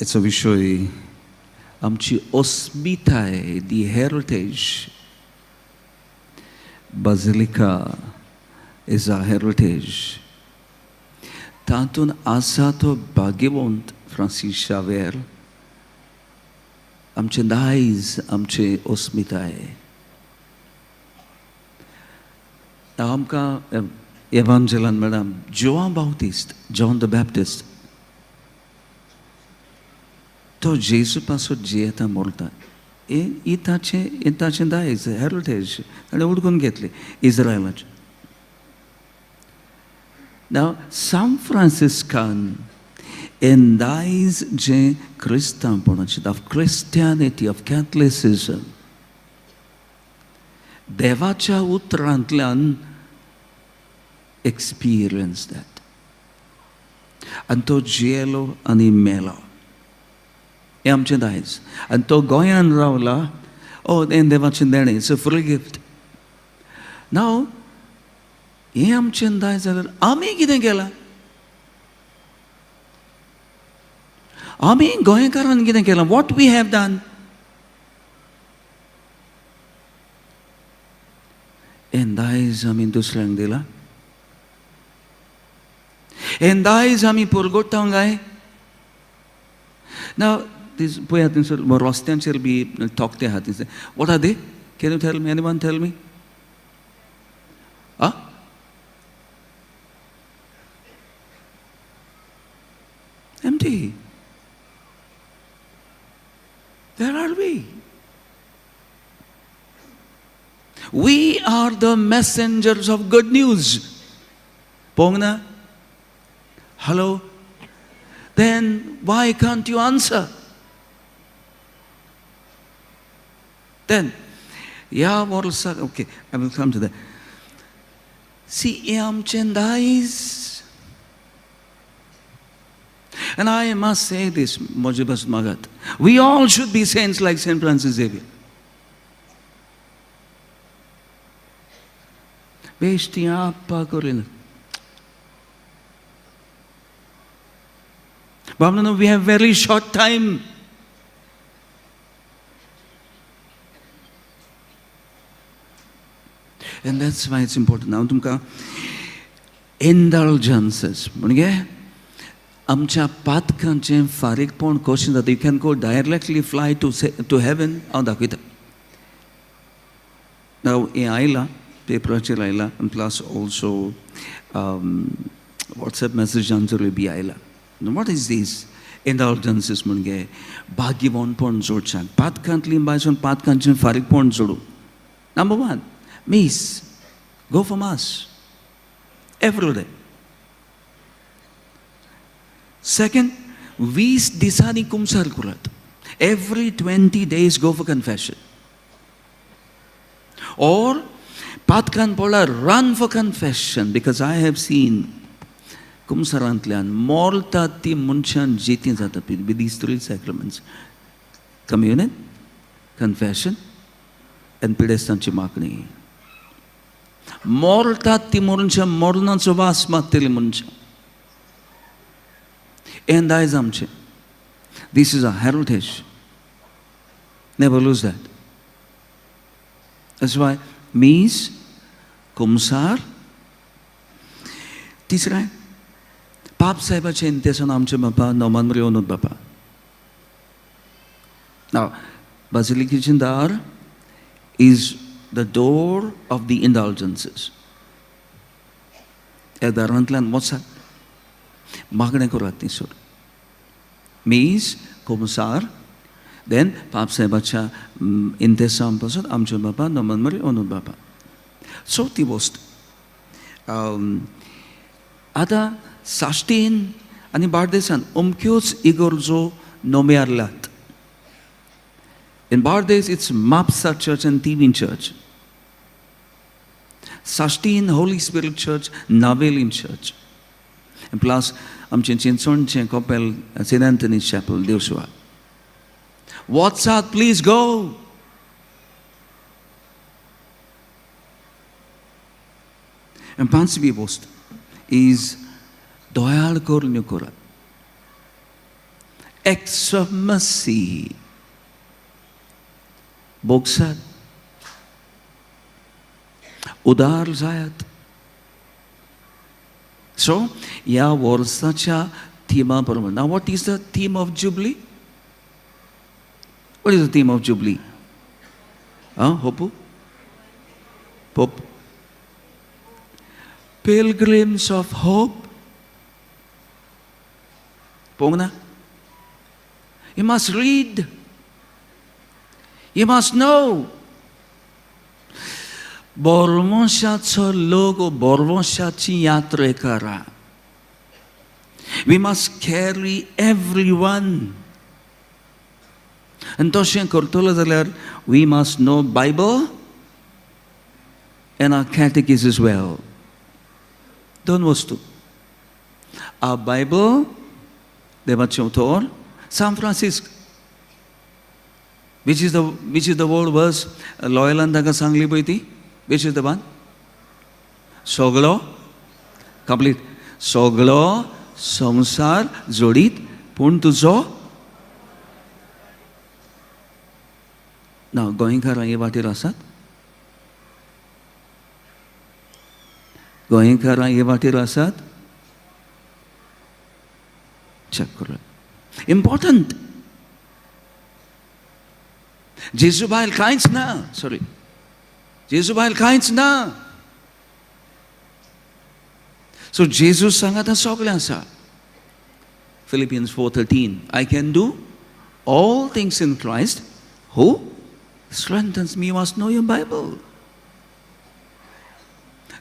याचा विषय आमची अस्मिताय, दी heritage. Basilica is a heritage. तातून आसा तो भाग्यवंत फ्रांसीस शावेर आमचे दायज, आमचे अस्मिताय. आमकां एवांजलान मेळ्ळा जॉन बावटिस्ट, जॉन द बॅप्टिस्ट. तो जेजू पासून जियेता मरता. ही ताचें दायज, हेरिटेज ताणें उडकून घेतली इस्रायलाचे. Now, San Franciscan in days je Christianpणाचे, of Christianity, of Catholicism, देवाच्या उतरांतल्यान experience that. आनी तो जियेलो आनी मेलो. हें आमचें दायज. आनी तो गोंयांत रावला. हें देवाचें देणें, इट्स अ फ्री गिफ्ट. नाव हें आमचें दायज जाल्यार आमी कितें केलां? आमी गोंयकारान कितें केलां? What we have done? हें दायज आमी दुसऱ्यांक दिलां? हें दायज आमी परगट्टांक गाय? नाव पळयात थंयसर रस्त्यांचेर बी तोकते आहा थंयसर. What are they? Can you tell me? Anyone tell me? Empty. Where are we? We are the messengers of good news. Pongna? Hello? Then why can't you answer? Then, okay, I will come to that. See, amchen dais. And I must say this, Mojibas Magat, we all should be saints like St. Francis Xavier. But we have very short time. And that's why it's important. Now, tumka indulgences. आमच्या पातकांचें फारीकपण कशें जाता? You can go directly fly to heaven. हांव दाखयता. हें आयलां, पेपराचेर आयलां, प्लस ऑल्सो वॉट्सॅप मॅसेजांचेरूय बी आयलां. What is this indulgences? म्हणजे भाग्यवंतपण जोडच्याक, पातकांतली बायसून पातकांचें फारीकपण जोडूं. नंबर वन, मीस. Go for mass every day. Second, 20 दिसांनी कुमसार करात. Every 20 days go for confession. Or patkan pola run for confession, because I have seen kumsarantlian molta ti munchan jitin zata with these three sacraments: communion, confession, and pidestanchi makni. Molta ti munchan mornan sovas matili munchan. And that is amche. This is a heritage. Never lose that. That's why means kumsar. तिसरा पाप साहेबाचे इंतेसन आमचे बापा नोमान रेवनूत बापा. Now, Basilica Dar is the door of the indulgences. दारांतल्यान वचत मागणें करात न्ही सोड. मीस कुमसार, देन पाप साहेबाच्या इंतेसां पासून आमचे बापा नोमान मरी ओनूत बापा. चवथी वस्त आतां साश्टीन आनी बार्देसान अमक्योच इगर्जो नोम्यारल्यात. In Bardes, it's Mapsa Church and Tivin Church. Sashtin Holy Spirit Church, Navelin Church. And plus, आमचें चिंचोणचें कॉपेल St. Anthony's Chapel, Deusua. What's up? Please go. And पांचवी वस्त is दोयाळ कोरून कोरात. acts of mercy. बोगसाद, उदार जायत. So, या वर्षाच्या थीमाप्रमाणे. Now, what is the theme of Jubilee? What is the theme of Jubilee? Hopu? Pope? Pilgrims of hope. Pongna? You must read. You must know. Bormoshatso logo bormoshachi yatre kara. We must carry everyone. And Toshen Kortola Zaler, we must know Bible and our catechism as well. Don't wastu. Our Bible, Devachotor, San Francisco. Which is the word verse? Loyalandaga Sangli Boiti? Which is the one? Soglo, complete. Soglo, Samsar, Zodit, Puntuzo. Now, going Karang Evati Rasat? Going Karang Evati Rasat? Chakra. Important. Jesubail kinds na. Sorry. Jesubail kinds na. So Jesus sangata soglasa. Philippians 4:13. I can do all things in Christ who strengthens me. You must know your Bible.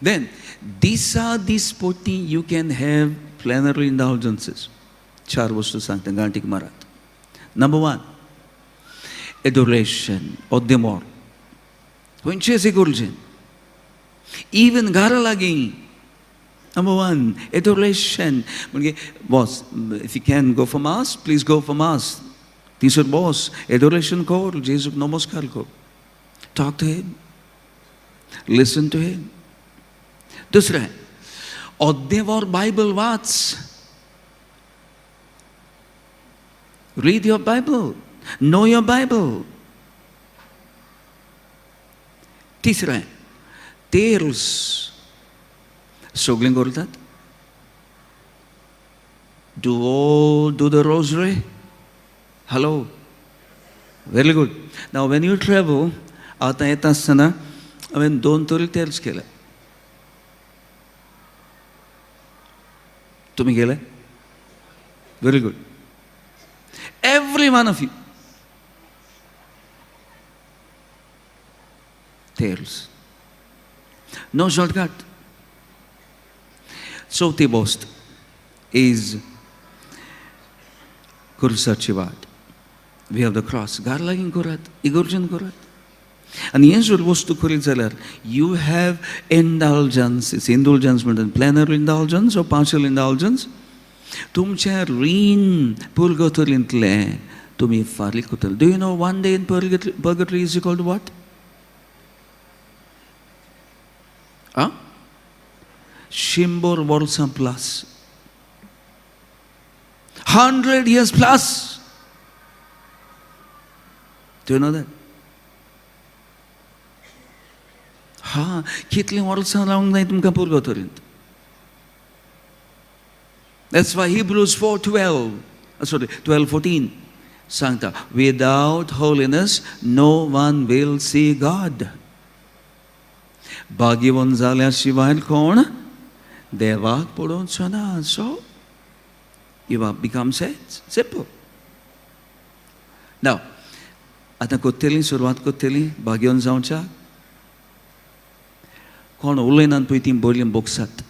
Then these are the sporting you can have plenary indulgences. Char vastu sangta gantik marat. Number 1, adoration or demor. When chase gurjin. Even gara lagi. Number 1, adoration. Boss, if you can go for mass, please go for mass. T-shirt boss, adoration call, Jesus namaskar call. Talk to him. Listen to him. Dusra, Oddevar Bible wats. Read your Bible. Know your Bible. Tisra, tales. Sogling that. Do the rosary. Hello. Very good. Now when you travel, आता येता असताना हांवें 2 तरी tales केले. तुम्ही गेले? Very good. Every one of you. Tales. No shortcut. So the boast is Kursachivat. We have the cross. Garlagin Kurat, Igurjan Kurat. And Yeshua was to Kuritzaler. You have indulgence. It's indulgence, but plenary indulgence or partial indulgence. Tumcha rin purgatory intle. Tumi farli kutal. Do you know one day in purgatory is called what? Huh? Shimbor Volsam plus. 100 years plus. Do you know that? Ha, kitling Volsam long night purgatory. That's why Hebrews 4:12, 12:14, Sancta, without holiness, no one will see God. Bhagyavan zalya shivail kon, devak podon chana. So, you have become simple. Now, आता कोत्तेली सुरवात कोत्तेली Bhagyavan जाऊंचा कोण उलेनान पयतीं बोलयन बोक्सात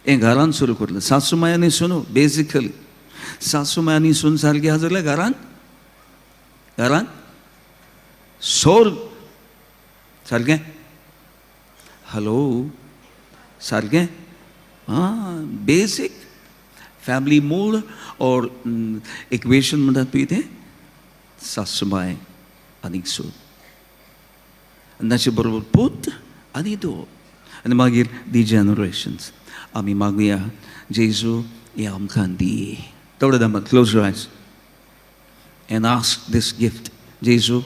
हे घरान सुरू करलें सासूमायांनी सुनो basically सासूमायांनी सून सारकी आहा जाल्यार घरान सोर सारकें हॅलो सारकें बेसिक फॅमिली मूड और इक्वेशन म्हणटात पळय तें सासूमाय आनीक सून आनी ताचे बरोबर पूत आनी धूव आनी मागीर दी जनरेशन्स आमी मागुया जेजू हे आमकां दी थोड़े दम close your eyes and ask this gift. Jesu,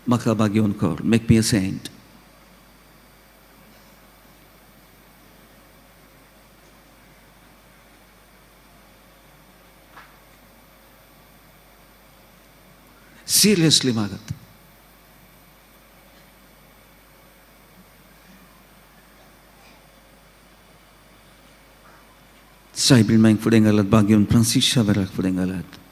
म्हाका घेवन कर, make me a saint. Seriously मागत. Saibin maing fudeng alat bagion Francisca verak fudeng alat.